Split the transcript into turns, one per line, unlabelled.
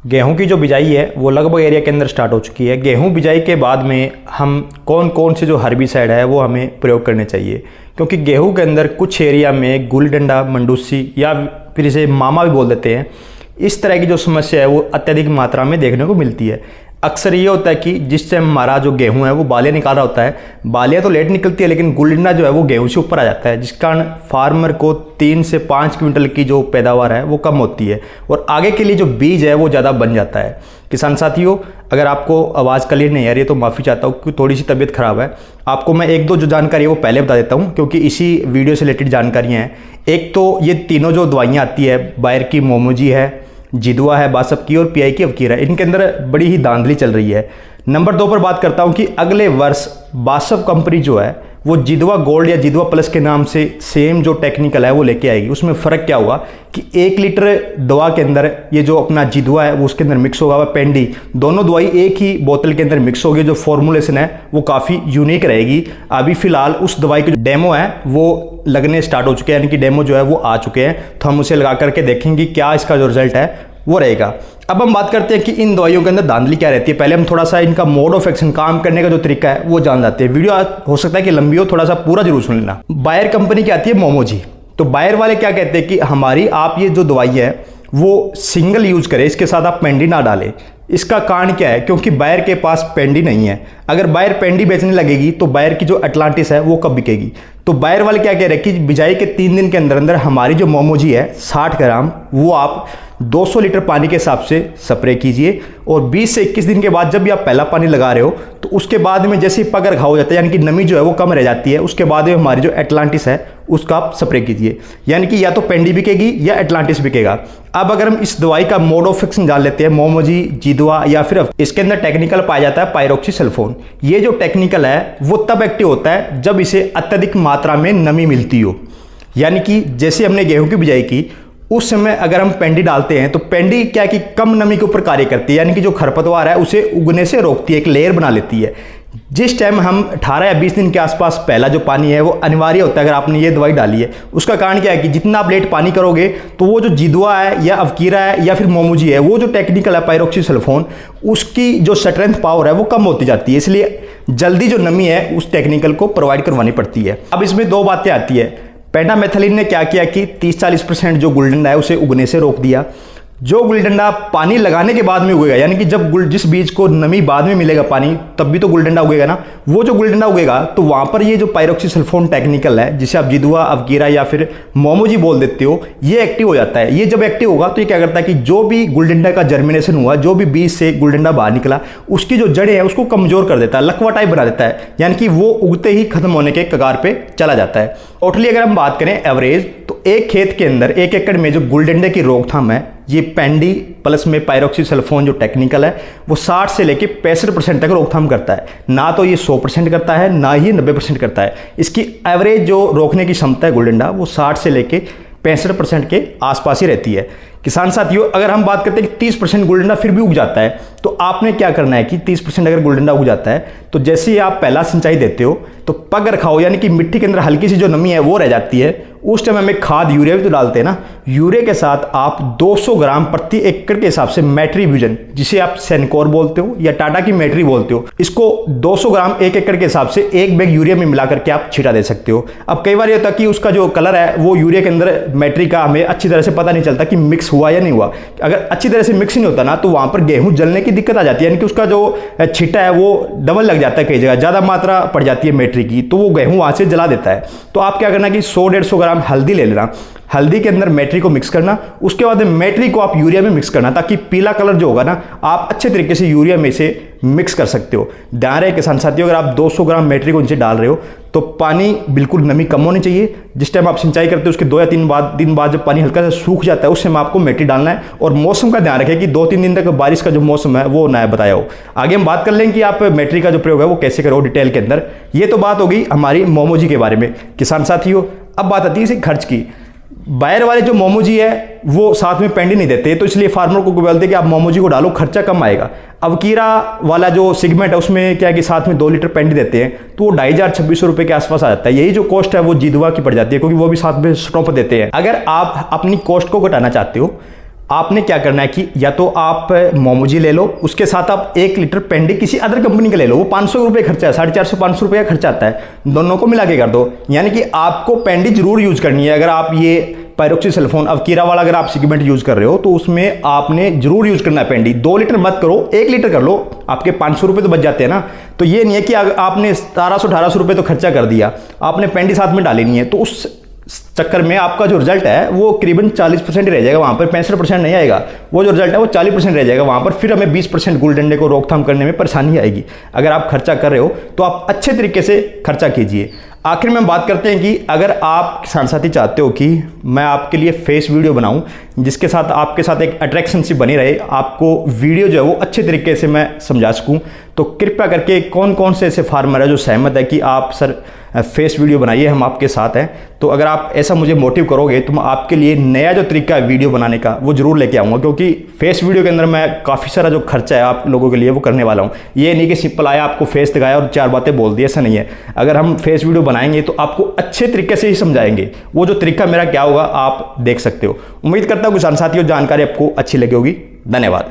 गेहूं की जो बिजाई है वो लगभग एरिया के अंदर स्टार्ट हो चुकी है। गेहूं बिजाई के बाद में हम कौन कौन से जो हर्बिसाइड है वो हमें प्रयोग करने चाहिए, क्योंकि गेहूं के अंदर कुछ एरिया में गुल डंडा, मंडूसी या फिर इसे मामा भी बोल देते हैं, इस तरह की जो समस्या है वो अत्यधिक मात्रा में देखने को मिलती है। अक्सर ये होता है कि जिस टाइम हमारा जो गेहूं है वो बालियाँ निकाल रहा होता है, बालियाँ तो लेट निकलती है लेकिन गुल डंडा जो है वो गेहूं से ऊपर आ जाता है, जिस कारण फार्मर को 3 से 5 क्विंटल की जो पैदावार है वो कम होती है और आगे के लिए जो बीज है वो ज़्यादा बन जाता है। किसान साथियों, अगर आपको आवाज़ क्लियर नहीं आ रही है तो माफ़ी चाहता हूँ क्योंकि थोड़ी सी तबीयत ख़राब है। आपको मैं एक दो जो जानकारी है वो पहले बता देता हूँ क्योंकि इसी वीडियो से रिलेटेड जानकारियाँ हैं। एक तो ये तीनों जो दवाइयाँ आती है, बायर की मोमोजी है, जिदुआ है बासप की और पीआई की अवकीरा, इनके अंदर बड़ी ही धांधली चल रही है। नंबर 2 पर बात करता हूं कि अगले वर्ष बासप कंपनी जो है वो जिदुआ गोल्ड या जिदुआ प्लस के नाम से सेम जो टेक्निकल है वो लेके आएगी। उसमें फ़र्क क्या होगा कि 1 लीटर दवा के अंदर ये जो अपना जिदुआ है वो उसके अंदर मिक्स होगा, वह पेंडी, दोनों दवाई एक ही बोतल के अंदर मिक्स होगी। जो फॉर्मुलेशन है वो काफ़ी यूनिक रहेगी। अभी फ़िलहाल उस दवाई की जो डेमो है वो लगने स्टार्ट हो चुके हैं, यानी कि डेमो जो है वो आ चुके हैं, तो हम उसे लगा करके देखेंगे क्या इसका जो रिजल्ट है वो रहेगा। अब हम बात करते हैं कि इन दवाइयों के अंदर धांधली क्या रहती है। पहले हम थोड़ा सा इनका मोड ऑफ एक्शन, काम करने का जो तरीका है वो जान जाते हैं। वीडियो हो सकता है कि लंबी हो, थोड़ा सा पूरा जरूर सुन लेना। बायर कंपनी की आती है मोमोजी, तो बायर वाले क्या कहते हैं कि हमारी आप ये जो दवाई है वो सिंगल यूज करें, इसके साथ आप पेंडी ना डालें। इसका कारण क्या है, क्योंकि बायर के पास पेंडी नहीं है। अगर बायर पेंडी बेचने लगेगी तो बायर की जो अटलांटिस है वो कब बिकेगी। तो बायर वाले क्या कह रहे हैं कि बिजाई के 3 दिन के अंदर अंदर हमारी जो मोमोजी है 60 ग्राम वो आप 200 लीटर पानी के हिसाब से स्प्रे कीजिए और 20 से 21 दिन के बाद जब भी आप पहला पानी लगा रहे हो तो उसके बाद में जैसे पग रखा हो जाता है, यानी कि नमी जो है वो कम रह जाती है, उसके बाद में हमारी जो एटलांटिस है उसका आप स्प्रे कीजिए, यानी कि या तो पेंडी बिकेगी या एटलांटिस बिकेगा। अब अगर हम इस दवाई का मोड ऑफ एक्शन जान लेते हैं, मोमोजी, जिदुआ या फिर इसके अंदर टेक्निकल पाया जाता है पायरोक्सीसल्फोन। ये जो टेक्निकल है वो तब एक्टिव होता है जब इसे अत्यधिक मात्रा में नमी मिलती हो, यानी कि जैसे हमने गेहूं की बिजाई की उस समय अगर हम पेंडी डालते हैं तो पेंडी क्या है कि कम नमी के ऊपर कार्य करती है, यानी कि जो खरपतवार है उसे उगने से रोकती है, एक लेयर बना लेती है। जिस टाइम हम 18 या 20 दिन के आसपास पहला जो पानी है वो अनिवार्य होता है अगर आपने ये दवाई डाली है। उसका कारण क्या है कि जितना आप लेट पानी करोगे तो वो जो जिदुआ है या अवकीरा है या फिर मोमोजी है, वो जो टेक्निकल है पायरोक्सीसल्फोन, उसकी जो स्ट्रेंथ पावर है वो कम होती जाती है, इसलिए जल्दी जो नमी है उस टेक्निकल को प्रोवाइड करवानी पड़ती है। अब इसमें 2 बातें आती है। पेंटामेथिलीन ने क्या किया कि 30-40% जो गुल डंडा है उसे उगने से रोक दिया। जो गुल डंडा पानी लगाने के बाद में उगेगा, यानी कि जब जिस बीज को नमी बाद में मिलेगा पानी तब भी तो गुल डंडा उगेगा ना, वो जो गुल डंडा उगेगा तो वहां पर ये जो पायरोक्सीसल्फोन टेक्निकल है जिसे आप जिदुआ, अवकीरा या फिर मोमोजी बोल देते हो, ये एक्टिव हो जाता है। ये जब एक्टिव होगा तो ये क्या करता है कि जो भी गुल डंडा का जर्मिनेशन हुआ, जो भी बीज से गुल डंडा बाहर निकला, उसकी जो जड़ें हैं उसको कमजोर कर देता है, लकवा टाइप बना देता है, यानी कि वो उगते ही खत्म होने के कगार पे चला जाता है। टोटली अगर हम बात करें एवरेज, तो एक खेत के अंदर 1 एकड़ में जो गुल डंडे की रोकथाम है, ये पेंडी प्लस में पायरोक्सीसल्फोन जो टेक्निकल है वो 60 से लेके 65% तक रोकथाम करता है। ना तो ये 100% करता है, ना ही 90% करता है। इसकी एवरेज जो रोकने की क्षमता है गुल डंडा वो 60 से लेके 65% के आसपास ही रहती है। किसान साथियों, अगर हम बात करते हैं कि 30% गुल डंडा फिर भी उग जाता है तो आपने क्या करना है कि 30% अगर गुल डंडा उग जाता है तो जैसे ही आप पहला सिंचाई देते हो तो पग रखाओ, यानी कि मिट्टी के अंदर हल्की सी जो नमी है वो रह जाती है, उस टाइम हमें खाद यूरिया भी तो डालते हैं ना, यूरिया के साथ आप 200 ग्राम प्रति एकड़ के हिसाब से मैट्रीब्यूजन, जिसे आप सेनकोर बोलते हो या टाटा की मैट्री बोलते हो, इसको 200 ग्राम 1 एकड़ के हिसाब से 1 बैग यूरिया में मिला करके आप छिटा दे सकते हो। अब कई बार ये होता है कि उसका जो कलर है वो यूरिया के अंदर मैट्री का हमें अच्छी तरह से पता नहीं चलता कि मिक्स हुआ या नहीं हुआ। अगर अच्छी तरह से मिक्स नहीं होता ना तो वहां पर गेहूं जलने की दिक्कत आ जाती है, यानी कि उसका जो छिटा है वो डबल लग जाता है, कई जगह ज़्यादा मात्रा पड़ जाती है मैट्री की, तो वो गेहूं वहां से जला देता है। तो आप क्या करना कि 100-150 ग्राम हल्दी ले लेना, हल्दी के अंदर मैट्री को मिक्स करना, उसके बाद मैट्री को आप यूरिया में मिक्स करना, ताकि पीला कलर जो होगा ना आप अच्छे तरीके से यूरिया में से मिक्स कर सकते हो। ध्यान रहे किसान साथियों, अगर आप 200 ग्राम मैट्री को नीचे डाल रहे हो तो पानी बिल्कुल नमी कम होनी चाहिए। जिस टाइम आप सिंचाई करते हो उसके 2 या 3 दिन बाद जब पानी हल्का सा सूख जाता है उस समय आपको मैट्री डालना है। और मौसम का ध्यान रखें कि 2-3 दिन तक बारिश का जो मौसम है वो ना बताया हो। आगे हम बात कर लें कि आप मैट्री का जो प्रयोग है वो कैसे करो डिटेल के अंदर। ये तो बात होगी हमारी मोमोजी के बारे में। किसान साथियों, अब बात आती है इसी खर्च की। बायर वाले जो मोमोजी है वो साथ में पेंडी नहीं देते, तो इसलिए फार्मर को बोलते हैं कि आप मोमोजी को डालो, खर्चा कम आएगा। अवकीरा वाला जो सेगमेंट है उसमें क्या है कि साथ में 2 लीटर पेंडी देते हैं, तो वो 2500-2600 रुपये के आसपास आ जाता है। यही जो कॉस्ट है वो जिदुआ की पड़ जाती है, क्योंकि वो भी साथ में स्टॉप देते हैं। अगर आप अपनी कॉस्ट को घटाना चाहते हो आपने क्या करना है कि या तो आप मोमोजी ले लो, उसके साथ आप 1 लीटर पेंडी किसी अदर कंपनी का ले लो, वो 500 रुपये खर्चा है, 450-500 रुपये का खर्चा आता है, दोनों को मिला के कर दो। यानी कि आपको पेंडी जरूर यूज करनी है। अगर आप ये पायरोक्सीसल्फोन अवकीरा वाला अगर आप सेगमेंट यूज कर रहे हो तो उसमें आपने जरूर यूज करना है पेंडी। 2 लीटर मत करो, 1 लीटर कर लो, आपके 500 रुपये तो बच जाते हैं ना। तो ये नहीं है कि आपने 1700-1800 रुपये तो खर्चा कर दिया, आपने पेंडी साथ में डाली नहीं है, तो उस चक्कर में आपका जो रिजल्ट है वो करीबन 40% ही रह जाएगा, वहाँ पर 65% नहीं आएगा। वो जो रिजल्ट है वो 40% रह जाएगा वहाँ पर, फिर हमें 20% गुल डंडे को रोकथाम करने में परेशानी आएगी। अगर आप खर्चा कर रहे हो तो आप अच्छे तरीके से खर्चा कीजिए। आखिर में हम बात करते हैं कि अगर आप किसान साथी चाहते हो कि मैं आपके लिए फेस वीडियो बनाऊं जिसके साथ आपके साथ एक अट्रैक्शनशिप बनी रहे, आपको वीडियो जो है वो अच्छे तरीके से मैं समझा सकूं, तो कृपया करके कौन कौन से ऐसे फार्मर है जो सहमत है कि आप सर फेस वीडियो बनाइए, हम आपके साथ हैं। तो अगर आप ऐसा मुझे मोटिव करोगे तो मैं आपके लिए नया जो तरीका है वीडियो बनाने का वो जरूर लेके आऊँगा, क्योंकि फेस वीडियो के अंदर मैं काफ़ी सारा जो खर्चा है आप लोगों के लिए वो करने वाला हूँ। ये नहीं कि सिंपल आया आपको फेस दिखाया और 4 बातें बोल दी, ऐसा नहीं है। अगर हम फेस वीडियो बनाएंगे तो आपको अच्छे तरीके से ही समझाएंगे, वो जो तरीका मेरा क्या होगा आप देख सकते हो। उम्मीद करता हूँ किसान साथियों जानकारी आपको अच्छी लगी होगी। धन्यवाद।